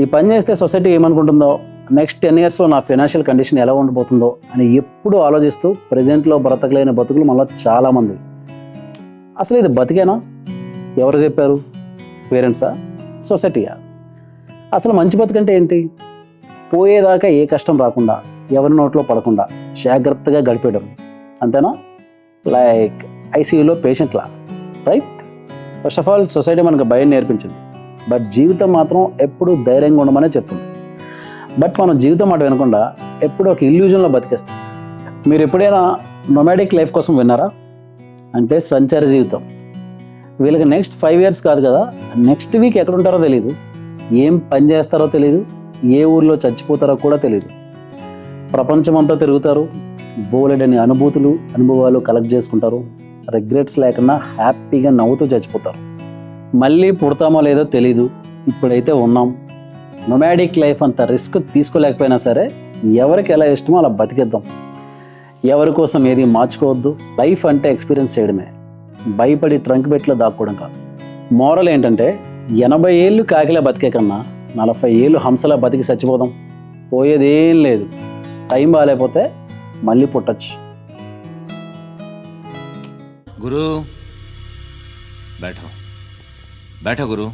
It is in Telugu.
ఈ పని చేస్తే సొసైటీ ఏమనుకుంటుందో, నెక్స్ట్ 10 yearsలో నా ఫైనాన్షియల్ కండిషన్ ఎలా ఉండబోతుందో అని ఎప్పుడూ ఆలోచిస్తూ ప్రజెంట్లో బ్రతకలేని బతుకులు మనలో చాలామంది. అసలు ఇది బతికేనా? ఎవరు చెప్పారు? పేరెంట్సా? సొసైటీయా? అసలు మంచి బతుకంటే ఏంటి? పోయేదాకా ఏ కష్టం రాకుండా, ఎవరి నోట్లో పడకుండా జాగ్రత్తగా గడిపేయడం, అంతేనా? లైక్ ఐసీయూలో పేషెంట్లా, right? First of all society మనకు భయం నేర్పించింది, బట్ జీవితం మాత్రం ఎప్పుడూ ధైర్యంగా ఉండమనే చెప్తుంది. బట్ మనం జీవితం మాట వినకుండా ఎప్పుడూ ఒక ఇల్యూజన్లో బతికేస్తాం. మీరు ఎప్పుడైనా నొమాడిక్ లైఫ్ కోసం విన్నారా? అంటే సంచార జీవితం. వీళ్ళకి నెక్స్ట్ 5 years కాదు కదా, నెక్స్ట్ వీక్ ఎక్కడ ఉంటారో తెలియదు, ఏం పని చేస్తారో తెలియదు, ఏ ఊర్లో చచ్చిపోతారో కూడా తెలియదు. ప్రపంచమంతా తిరుగుతారు, బోలెడని అనుభవాలు కలెక్ట్ చేసుకుంటారు, రిగ్రెట్స్ లేకుండా హ్యాపీగా నవ్వుతూ చచ్చిపోతారు. మళ్ళీ పుడతామో లేదో తెలీదు, ఇప్పుడైతే ఉన్నాం. నొమాడిక్ లైఫ్ అంత రిస్క్ తీసుకోలేకపోయినా సరే ఎవరికి ఎలా ఇష్టమో అలా బతికేద్దాం. ఎవరి కోసం ఏది మార్చుకోవద్దు. లైఫ్ అంటే ఎక్స్పీరియన్స్ చేయడమే, భయపడి ట్రంక్ బెట్లో దాక్కోవడం కాదు. మోరల్ ఏంటంటే 80 ఏళ్ళు కాకిలా బతికే కన్నా 40 ఏళ్ళు హంసలా బతికి చచ్చిపోదాం. పోయేదేం లేదు. టైం బాగాలేకపోతే మళ్ళీ పుట్టచ్చు. गुरु बैठो बैठो गुरु।